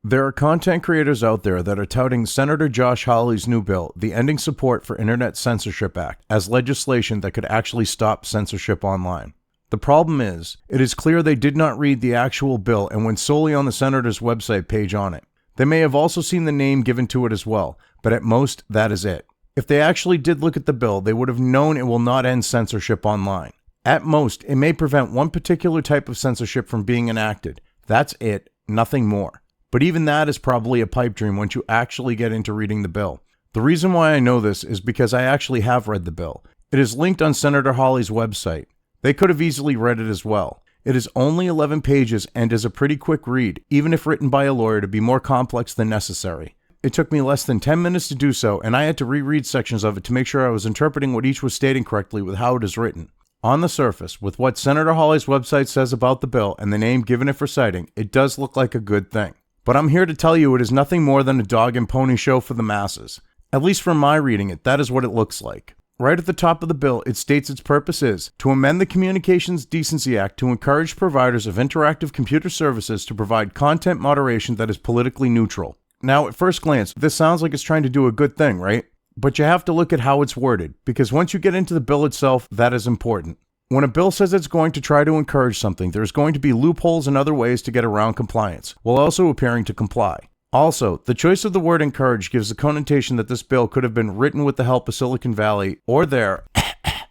There are content creators out there that are touting Senator Josh Hawley's new bill, the Ending Support for Internet Censorship Act, as legislation that could actually stop censorship online. The problem is, it is clear they did not read the actual bill and went solely on the senator's website page on it. They may have also seen the name given to it as well, but at most, that is it. If they actually did look at the bill, they would have known it will not end censorship online. At most, it may prevent one particular type of censorship from being enacted. That's it, nothing more. But even that is probably a pipe dream once you actually get into reading the bill. The reason why I know this is because I actually have read the bill. It is linked on Senator Hawley's website. They could have easily read it as well. It is only 11 pages and is a pretty quick read, even if written by a lawyer to be more complex than necessary. It took me less than 10 minutes to do so, and I had to reread sections of it to make sure I was interpreting what each was stating correctly with how it is written. On the surface, with what Senator Hawley's website says about the bill and the name given it for citing, it does look like a good thing. But I'm here to tell you it is nothing more than a dog and pony show for the masses. At least from my reading it, that is what it looks like. Right at the top of the bill, it states its purpose is to amend the Communications Decency Act to encourage providers of interactive computer services to provide content moderation that is politically neutral. Now, at first glance, this sounds like it's trying to do a good thing, right? But you have to look at how it's worded, because once you get into the bill itself, that is important. When a bill says it's going to try to encourage something, there's going to be loopholes and other ways to get around compliance, while also appearing to comply. Also, the choice of the word encourage gives the connotation that this bill could have been written with the help of Silicon Valley or their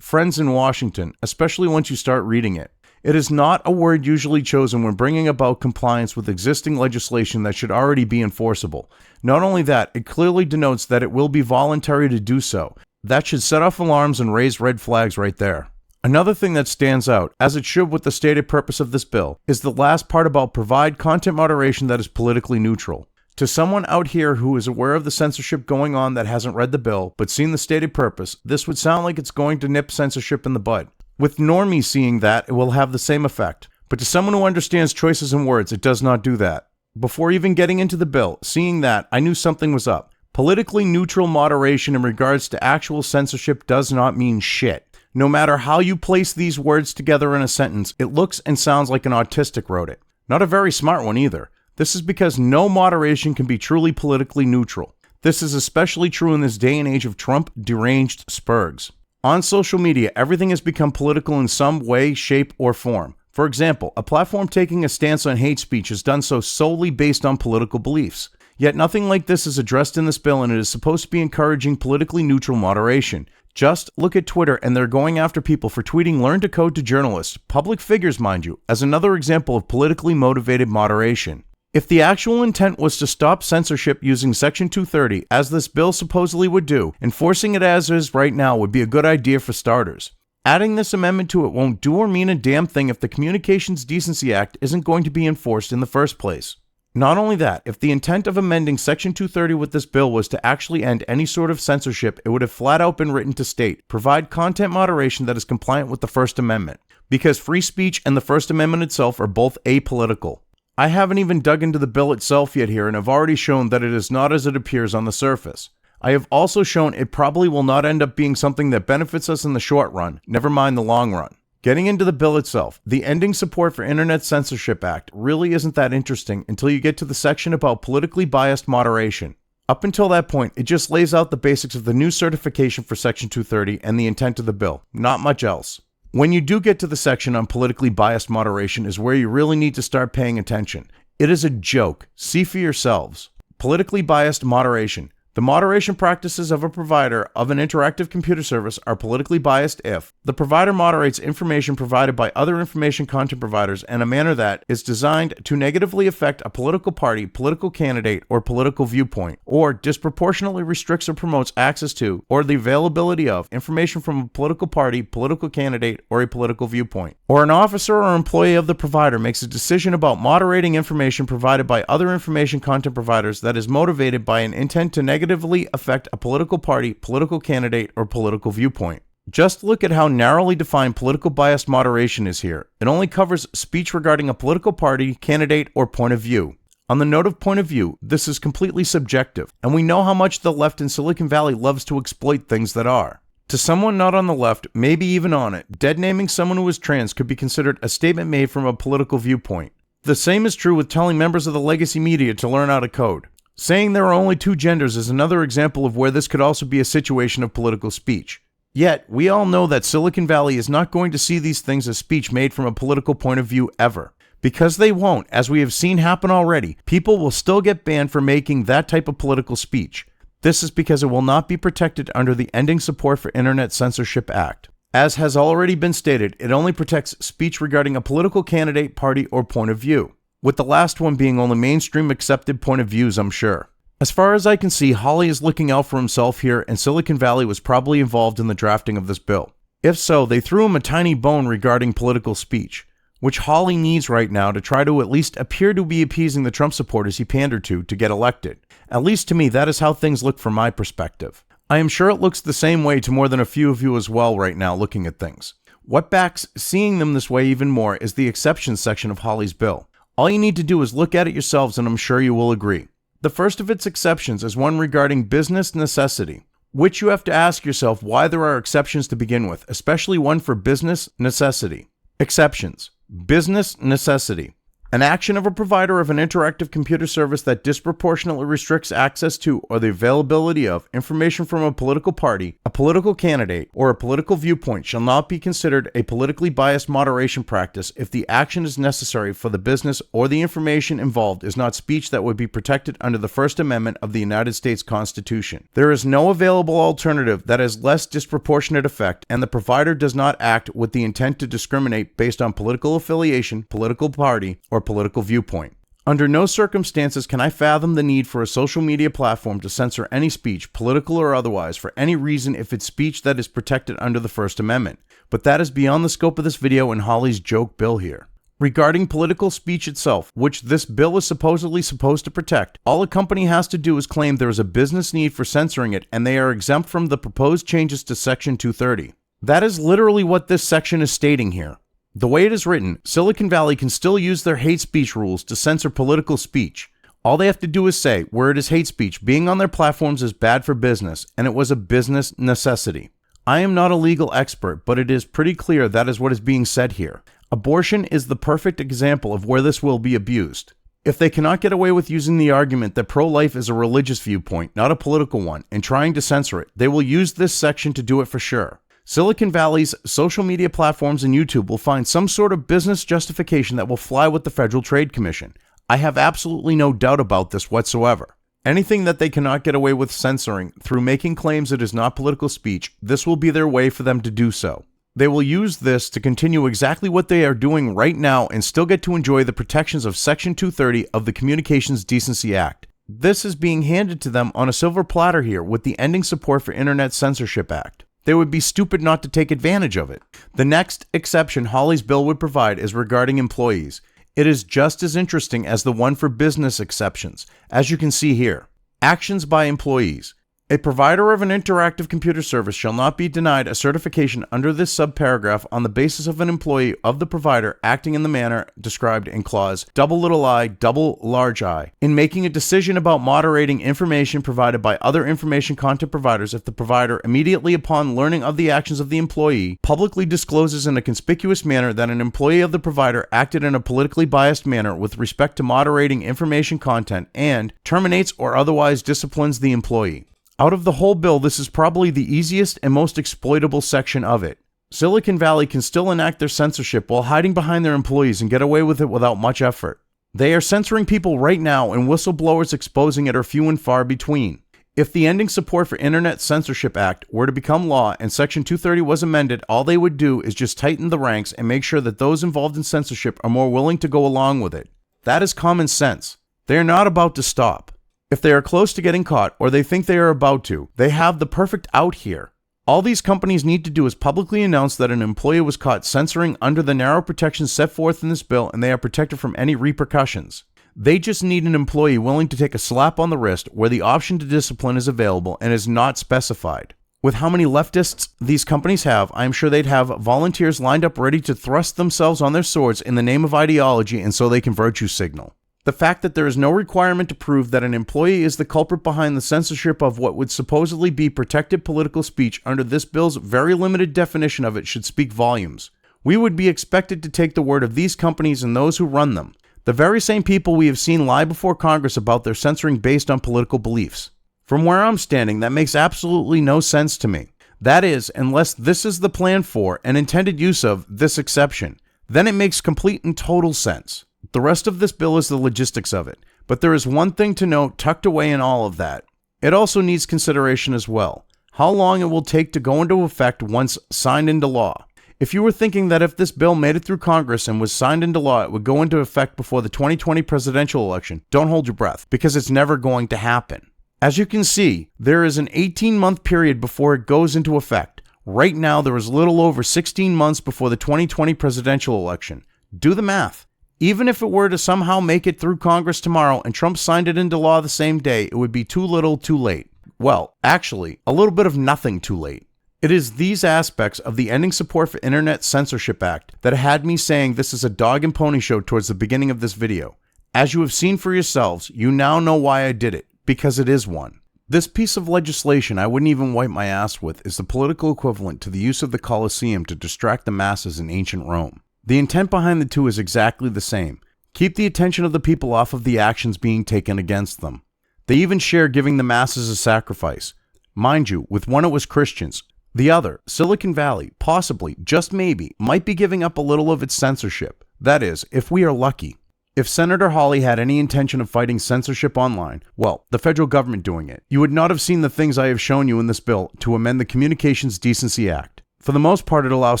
friends in Washington, especially once you start reading it. It is not a word usually chosen when bringing about compliance with existing legislation that should already be enforceable. Not only that, it clearly denotes that it will be voluntary to do so. That should set off alarms and raise red flags right there. Another thing that stands out, as it should with the stated purpose of this bill, is the last part about provide content moderation that is politically neutral. To someone out here who is aware of the censorship going on that hasn't read the bill, but seen the stated purpose, this would sound like it's going to nip censorship in the bud. With normies seeing that, it will have the same effect. But to someone who understands choices in words, it does not do that. Before even getting into the bill, seeing that, I knew something was up. Politically neutral moderation in regards to actual censorship does not mean shit. No matter how you place these words together in a sentence, it looks and sounds like an autistic wrote it. Not a very smart one either. This is because no moderation can be truly politically neutral. This is especially true in this day and age of Trump deranged spurgs. On social media, everything has become political in some way, shape, or form. For example, a platform taking a stance on hate speech has done so solely based on political beliefs. Yet nothing like this is addressed in this bill, and it is supposed to be encouraging politically neutral moderation. Just look at Twitter, and they're going after people for tweeting learn to code to journalists, public figures mind you, as another example of politically motivated moderation. If the actual intent was to stop censorship using Section 230, as this bill supposedly would do, enforcing it as is right now would be a good idea for starters. Adding this amendment to it won't do or mean a damn thing if the Communications Decency Act isn't going to be enforced in the first place. Not only that, if the intent of amending Section 230 with this bill was to actually end any sort of censorship, it would have flat out been written to state, provide content moderation that is compliant with the First Amendment, because free speech and the First Amendment itself are both apolitical. I haven't even dug into the bill itself yet here, and have already shown that it is not as it appears on the surface. I have also shown it probably will not end up being something that benefits us in the short run, never mind the long run. Getting into the bill itself, the Ending Support for Internet Censorship Act really isn't that interesting until you get to the section about politically biased moderation. Up until that point, it just lays out the basics of the new certification for Section 230 and the intent of the bill, not much else. When you do get to the section on politically biased moderation is where you really need to start paying attention. It is a joke. See for yourselves. Politically biased moderation. The moderation practices of a provider of an interactive computer service are politically biased if the provider moderates information provided by other information content providers in a manner that is designed to negatively affect a political party, political candidate, or political viewpoint, or disproportionately restricts or promotes access to or the availability of information from a political party, political candidate, or a political viewpoint. Or an officer or employee of the provider makes a decision about moderating information provided by other information content providers that is motivated by an intent to negatively affect a political party, political candidate, or political viewpoint. Just look at how narrowly defined political bias moderation is here. It only covers speech regarding a political party, candidate, or point of view. On the note of point of view, this is completely subjective, and we know how much the left in Silicon Valley loves to exploit things that are. To someone not on the left, maybe even on it, dead naming someone who is trans could be considered a statement made from a political viewpoint. The same is true with telling members of the legacy media to learn how to code. Saying there are only two genders is another example of where this could also be a situation of political speech. Yet, we all know that Silicon Valley is not going to see these things as speech made from a political point of view ever. Because they won't, as we have seen happen already, people will still get banned for making that type of political speech. This is because it will not be protected under the Ending Support for Internet Censorship Act. As has already been stated, it only protects speech regarding a political candidate, party, or point of view, with the last one being only mainstream accepted point of views, I'm sure. As far as I can see, Hawley is looking out for himself here, and Silicon Valley was probably involved in the drafting of this bill. If so, they threw him a tiny bone regarding political speech, which Hawley needs right now to try to at least appear to be appeasing the Trump supporters he pandered to get elected. At least to me, that is how things look from my perspective. I am sure it looks the same way to more than a few of you as well right now looking at things. What backs seeing them this way even more is the exceptions section of Hawley's bill. All you need to do is look at it yourselves, and I'm sure you will agree. The first of its exceptions is one regarding business necessity, which you have to ask yourself why there are exceptions to begin with, especially one for business necessity. Exceptions. Business necessity. An action of a provider of an interactive computer service that disproportionately restricts access to or the availability of information from a political party, a political candidate, or a political viewpoint shall not be considered a politically biased moderation practice if the action is necessary for the business or the information involved is not speech that would be protected under the First Amendment of the United States Constitution. There is no available alternative that has less disproportionate effect, and the provider does not act with the intent to discriminate based on political affiliation, political party, or political viewpoint. Under no circumstances can I fathom the need for a social media platform to censor any speech, political or otherwise, for any reason if it's speech that is protected under the First Amendment. But that is beyond the scope of this video and Hawley's joke bill here. Regarding political speech itself, which this bill is supposedly supposed to protect, all a company has to do is claim there is a business need for censoring it, and they are exempt from the proposed changes to Section 230. That is literally what this section is stating here. The way it is written, Silicon Valley can still use their hate speech rules to censor political speech. All they have to do is say, where it is hate speech, being on their platforms is bad for business, and it was a business necessity. I am not a legal expert, but it is pretty clear that is what is being said here. Abortion is the perfect example of where this will be abused. If they cannot get away with using the argument that pro-life is a religious viewpoint, not a political one, and trying to censor it, they will use this section to do it for sure. Silicon Valley's social media platforms and YouTube will find some sort of business justification that will fly with the Federal Trade Commission. I have absolutely no doubt about this whatsoever. Anything that they cannot get away with censoring through making claims it is not political speech, this will be their way for them to do so. They will use this to continue exactly what they are doing right now and still get to enjoy the protections of Section 230 of the Communications Decency Act. This is being handed to them on a silver platter here with the Ending Support for Internet Censorship Act. They would be stupid not to take advantage of it. The next exception Hawley's bill would provide is regarding employees. It is just as interesting as the one for business exceptions, as you can see here. Actions by employees. A provider of an interactive computer service shall not be denied a certification under this subparagraph on the basis of an employee of the provider acting in the manner described in clause I in making a decision about moderating information provided by other information content providers if the provider immediately upon learning of the actions of the employee publicly discloses in a conspicuous manner that an employee of the provider acted in a politically biased manner with respect to moderating information content and terminates or otherwise disciplines the employee. Out of the whole bill, this is probably the easiest and most exploitable section of it. Silicon Valley can still enact their censorship while hiding behind their employees and get away with it without much effort. They are censoring people right now, and whistleblowers exposing it are few and far between. If the Ending Support for Internet Censorship Act were to become law and Section 230 was amended, all they would do is just tighten the ranks and make sure that those involved in censorship are more willing to go along with it. That is common sense. They are not about to stop. If they are close to getting caught, or they think they are about to, they have the perfect out here. All these companies need to do is publicly announce that an employee was caught censoring under the narrow protections set forth in this bill, and they are protected from any repercussions. They just need an employee willing to take a slap on the wrist where the option to discipline is available and is not specified. With how many leftists these companies have, I am sure they'd have volunteers lined up ready to thrust themselves on their swords in the name of ideology and so they can virtue signal. The fact that there is no requirement to prove that an employee is the culprit behind the censorship of what would supposedly be protected political speech under this bill's very limited definition of it should speak volumes. We would be expected to take the word of these companies and those who run them. The very same people we have seen lie before Congress about their censoring based on political beliefs. From where I'm standing, that makes absolutely no sense to me. That is, unless this is the plan for and intended use of this exception, then it makes complete and total sense. The rest of this bill is the logistics of it, but there is one thing to note tucked away in all of that. It also needs consideration as well: how long it will take to go into effect once signed into law. If you were thinking that if this bill made it through Congress and was signed into law, it would go into effect before the 2020 presidential election, don't hold your breath, because it's never going to happen. As you can see, there is an 18-month period before it goes into effect. Right now, there is little over 16 months before the 2020 presidential election. Do the math. Even if it were to somehow make it through Congress tomorrow and Trump signed it into law the same day, it would be too little too late. Well, actually, a little bit of nothing too late. It is these aspects of the Ending Support for Internet Censorship Act that had me saying this is a dog and pony show towards the beginning of this video. As you have seen for yourselves, you now know why I did it, because it is one. This piece of legislation I wouldn't even wipe my ass with is the political equivalent to the use of the Colosseum to distract the masses in ancient Rome. The intent behind the two is exactly the same: keep the attention of the people off of the actions being taken against them. They even share giving the masses a sacrifice. Mind you, with one it was Christians. The other, Silicon Valley, possibly, just maybe, might be giving up a little of its censorship. That is, if we are lucky. If Senator Hawley had any intention of fighting censorship online, well, the federal government doing it, you would not have seen the things I have shown you in this bill to amend the Communications Decency Act. For the most part, it allows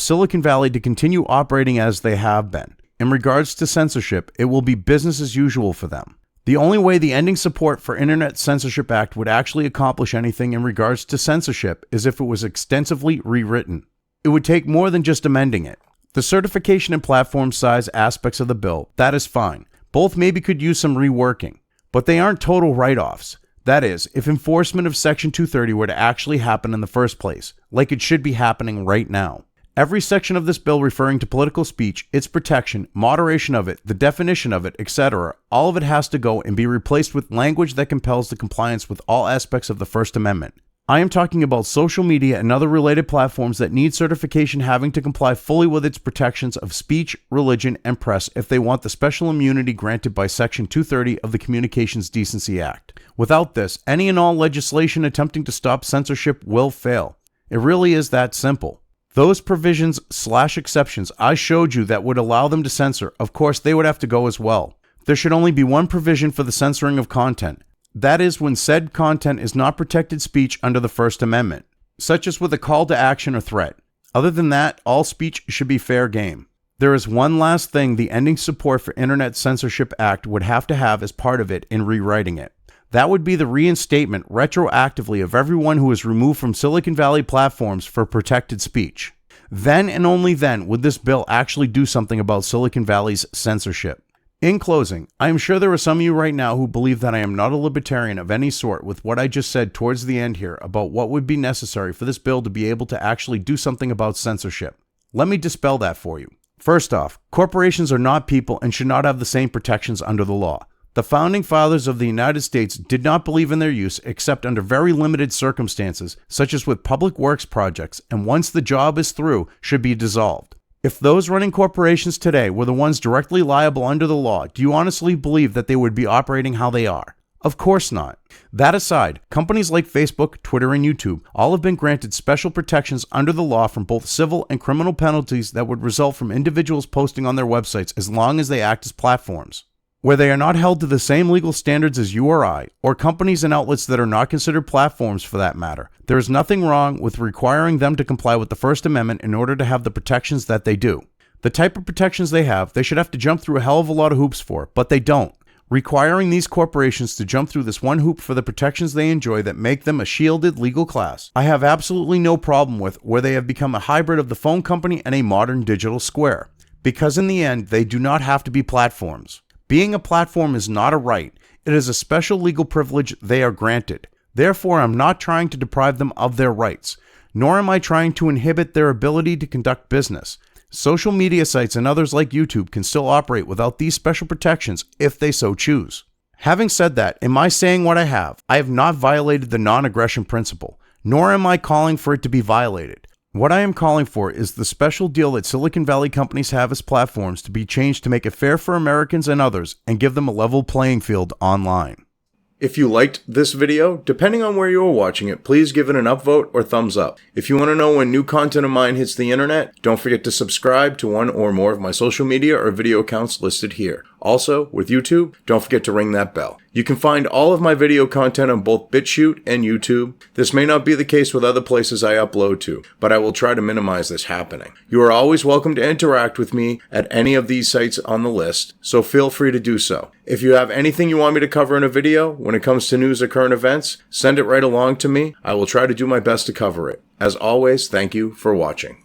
Silicon Valley to continue operating as they have been. In regards to censorship, it will be business as usual for them. The only way the Ending Support for Internet Censorship Act would actually accomplish anything in regards to censorship is if it was extensively rewritten. It would take more than just amending it. The certification and platform size aspects of the bill, that is fine. Both maybe could use some reworking, but they aren't total write-offs. That is, if enforcement of Section 230 were to actually happen in the first place, like it should be happening right now. Every section of this bill referring to political speech, its protection, moderation of it, the definition of it, etc., all of it has to go and be replaced with language that compels the compliance with all aspects of the First Amendment. I am talking about social media and other related platforms that need certification having to comply fully with its protections of speech, religion, and press if they want the special immunity granted by Section 230 of the Communications Decency Act. Without this, any and all legislation attempting to stop censorship will fail. It really is that simple. Those provisions/exceptions I showed you that would allow them to censor, of course they would have to go as well. There should only be one provision for the censoring of content. That is when said content is not protected speech under the First Amendment, such as with a call to action or threat. Other than that, all speech should be fair game. There is one last thing the Ending Support for Internet Censorship Act would have to have as part of it in rewriting it. That would be the reinstatement retroactively of everyone who was removed from Silicon Valley platforms for protected speech. Then and only then would this bill actually do something about Silicon Valley's censorship. In closing, I am sure there are some of you right now who believe that I am not a libertarian of any sort with what I just said towards the end here about what would be necessary for this bill to be able to actually do something about censorship. Let me dispel that for you. First off, corporations are not people and should not have the same protections under the law. The founding fathers of the United States did not believe in their use except under very limited circumstances, such as with public works projects, and once the job is through, should be dissolved. If those running corporations today were the ones directly liable under the law, do you honestly believe that they would be operating how they are? Of course not. That aside, companies like Facebook, Twitter, and YouTube all have been granted special protections under the law from both civil and criminal penalties that would result from individuals posting on their websites as long as they act as platforms. Where they are not held to the same legal standards as you or I, or companies and outlets that are not considered platforms for that matter, there is nothing wrong with requiring them to comply with the First Amendment in order to have the protections that they do. The type of protections they have, they should have to jump through a hell of a lot of hoops for, but they don't. Requiring these corporations to jump through this one hoop for the protections they enjoy that make them a shielded legal class, I have absolutely no problem with, where they have become a hybrid of the phone company and a modern digital square. Because in the end, they do not have to be platforms. Being a platform is not a right. It is a special legal privilege they are granted. Therefore, I'm not trying to deprive them of their rights, nor am I trying to inhibit their ability to conduct business. Social media sites and others like YouTube can still operate without these special protections if they so choose. Having said that, in my saying what I have not violated the non-aggression principle, nor am I calling for it to be violated. What I am calling for is the special deal that Silicon Valley companies have as platforms to be changed to make it fair for Americans and others and give them a level playing field online. If you liked this video, depending on where you are watching it, please give it an upvote or thumbs up. If you want to know when new content of mine hits the internet, don't forget to subscribe to one or more of my social media or video accounts listed here. Also, with YouTube, don't forget to ring that bell. You can find all of my video content on both BitChute and YouTube. This may not be the case with other places I upload to, but I will try to minimize this happening. You are always welcome to interact with me at any of these sites on the list, so feel free to do so. If you have anything you want me to cover in a video, when it comes to news or current events, send it right along to me. I will try to do my best to cover it. As always, thank you for watching.